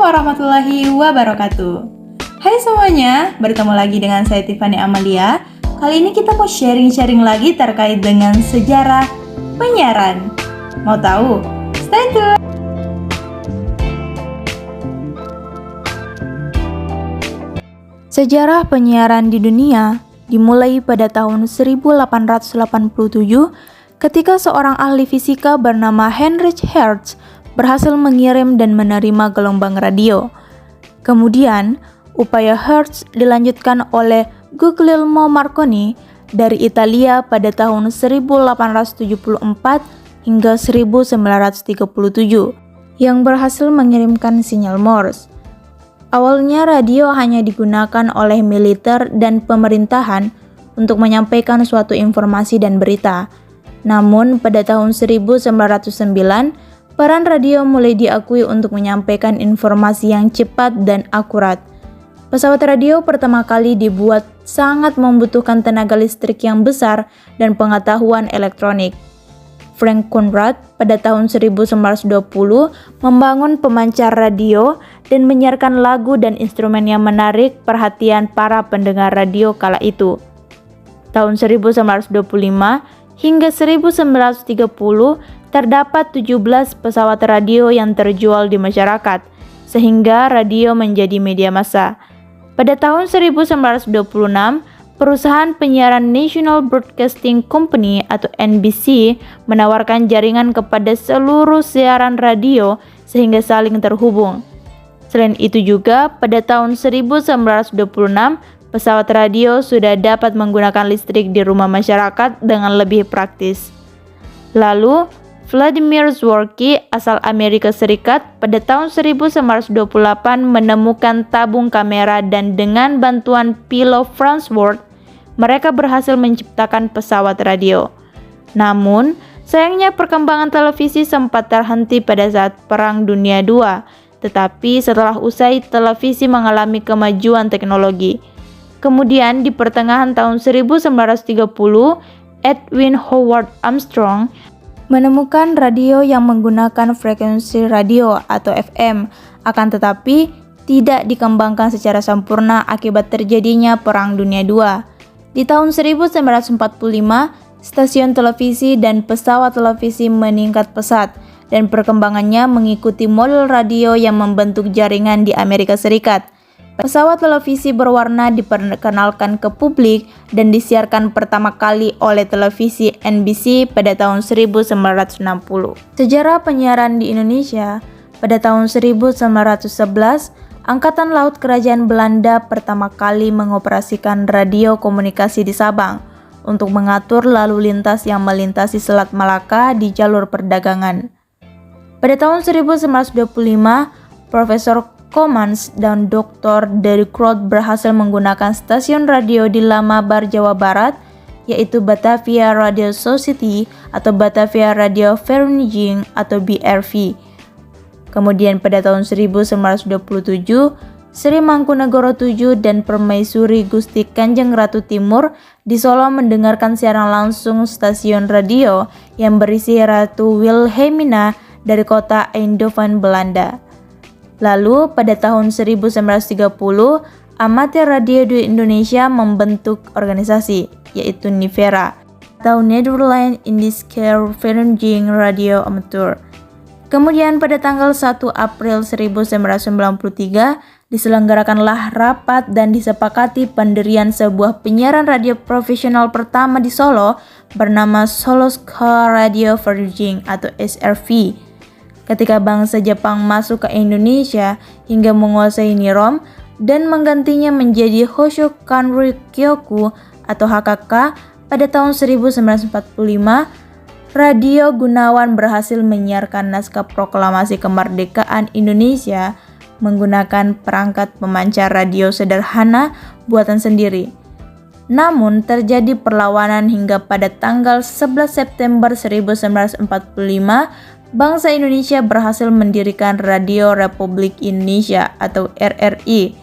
warahmatullahi wabarakatuh. Hai semuanya, bertemu lagi dengan saya Tiffany Amalia. Kali ini kita mau sharing-sharing lagi terkait dengan sejarah penyiaran. Mau tahu? Stay tune! Sejarah penyiaran di dunia dimulai pada tahun 1887 ketika seorang ahli fisika bernama Heinrich Hertz berhasil mengirim dan menerima gelombang radio. Kemudian, upaya Hertz dilanjutkan oleh Guglielmo Marconi dari Italia pada tahun 1874 hingga 1937 yang berhasil mengirimkan sinyal Morse. Awalnya radio hanya digunakan oleh militer dan pemerintahan untuk menyampaikan suatu informasi dan berita. Namun pada tahun 1909, peran radio mulai diakui untuk menyampaikan informasi yang cepat dan akurat. Pesawat radio pertama kali dibuat sangat membutuhkan tenaga listrik yang besar dan pengetahuan elektronik. Frank Conrad pada tahun 1920 membangun pemancar radio dan menyiarkan lagu dan instrumen yang menarik perhatian para pendengar radio kala itu. Tahun 1925 hingga 1930 terdapat 17 pesawat radio yang terjual di masyarakat, sehingga radio menjadi media massa. Pada tahun 1926, perusahaan penyiaran National Broadcasting Company atau NBC menawarkan jaringan kepada seluruh siaran radio sehingga saling terhubung. Selain itu juga, pada tahun 1926, pesawat radio sudah dapat menggunakan listrik di rumah masyarakat dengan lebih praktis. Lalu, Vladimir Zworyk asal Amerika Serikat pada tahun 1928 menemukan tabung kamera dan dengan bantuan Pilot Farnsworth, mereka berhasil menciptakan pesawat radio. Namun, sayangnya perkembangan televisi sempat terhenti pada saat Perang Dunia II, tetapi setelah usai televisi mengalami kemajuan teknologi. Kemudian di pertengahan tahun 1930, Edwin Howard Armstrong menemukan radio yang menggunakan frekuensi radio atau FM, akan tetapi tidak dikembangkan secara sempurna akibat terjadinya Perang Dunia II. Di tahun 1945, stasiun televisi dan pesawat televisi meningkat pesat dan perkembangannya mengikuti model radio yang membentuk jaringan di Amerika Serikat. Pesawat televisi berwarna diperkenalkan ke publik dan disiarkan pertama kali oleh televisi NBC pada tahun 1960. Sejarah penyiaran di Indonesia pada tahun 1911, Angkatan Laut Kerajaan Belanda pertama kali mengoperasikan radio komunikasi di Sabang untuk mengatur lalu lintas yang melintasi Selat Malaka di jalur perdagangan. Pada tahun 1925, Profesor Comans dan Dr. Derry Crout berhasil menggunakan stasiun radio di Lamabar, Jawa Barat, yaitu Batavia Radio Society atau Batavia Radio Vereniging atau BRV. Kemudian pada tahun 1927, Sri Mangkunegoro VII dan Permaisuri Gusti Kanjeng Ratu Timur di Solo mendengarkan siaran langsung stasiun radio yang berisi Ratu Wilhelmina dari kota Eindhoven, Belanda. Lalu pada tahun 1930, amatir radio di Indonesia membentuk organisasi, yaitu NIVERA, atau Nederland Indische Vereniging Radio Amateur. Kemudian pada tanggal 1 April 1993, diselenggarakanlah rapat dan disepakati pendirian sebuah penyiaran radio profesional pertama di Solo bernama Soloska Radio Vereniging atau SRV. Ketika bangsa Jepang masuk ke Indonesia hingga menguasai Nirom dan menggantinya menjadi Hosho Kanri Kyoku atau HKK pada tahun 1945, Radio Gunawan berhasil menyiarkan naskah proklamasi kemerdekaan Indonesia menggunakan perangkat pemancar radio sederhana buatan sendiri. Namun terjadi perlawanan hingga pada tanggal 11 September 1945, bangsa Indonesia berhasil mendirikan Radio Republik Indonesia atau RRI.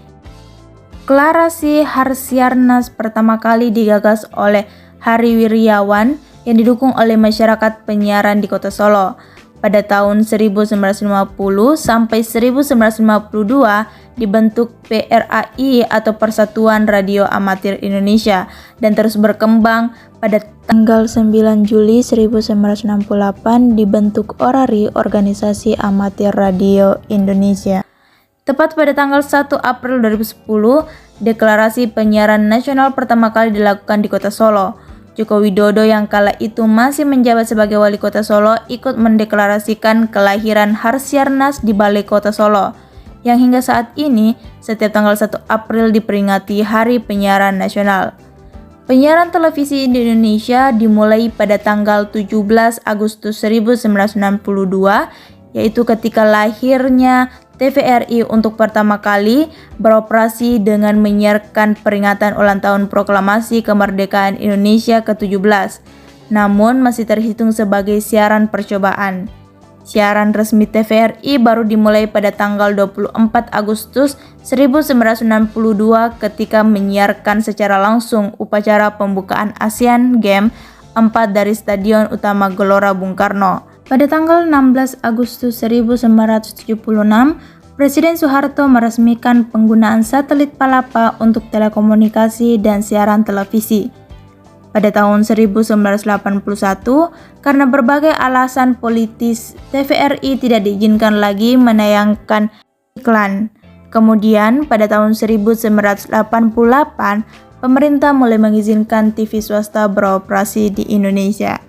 Deklarasi Harsiarnas pertama kali digagas oleh Hari Wiryawan yang didukung oleh masyarakat penyiaran di Kota Solo. Pada tahun 1950 sampai 1952 dibentuk PRAI atau Persatuan Radio Amatir Indonesia dan terus berkembang. Pada tanggal 9 Juli 1968 dibentuk ORARI, Organisasi Amatir Radio Indonesia. Tepat pada tanggal 1 April 2010, deklarasi penyiaran nasional pertama kali dilakukan di Kota Solo. Joko Widodo yang kala itu masih menjabat sebagai wali kota Solo ikut mendeklarasikan kelahiran Harsiarnas di Balai Kota Solo, yang hingga saat ini setiap tanggal 1 April diperingati Hari Penyiaran Nasional. Penyiaran televisi di Indonesia dimulai pada tanggal 17 Agustus 1962, yaitu ketika lahirnya TVRI untuk pertama kali beroperasi dengan menyiarkan peringatan ulang tahun Proklamasi Kemerdekaan Indonesia ke-17, namun masih terhitung sebagai siaran percobaan. Siaran resmi TVRI baru dimulai pada tanggal 24 Agustus 1962 ketika menyiarkan secara langsung upacara pembukaan Asian Games 4 dari Stadion Utama Gelora Bung Karno. Pada tanggal 16 Agustus 1976, Presiden Soeharto meresmikan penggunaan satelit Palapa untuk telekomunikasi dan siaran televisi. Pada tahun 1981, karena berbagai alasan politis, TVRI tidak diizinkan lagi menayangkan iklan. Kemudian, pada tahun 1988, pemerintah mulai mengizinkan TV swasta beroperasi di Indonesia.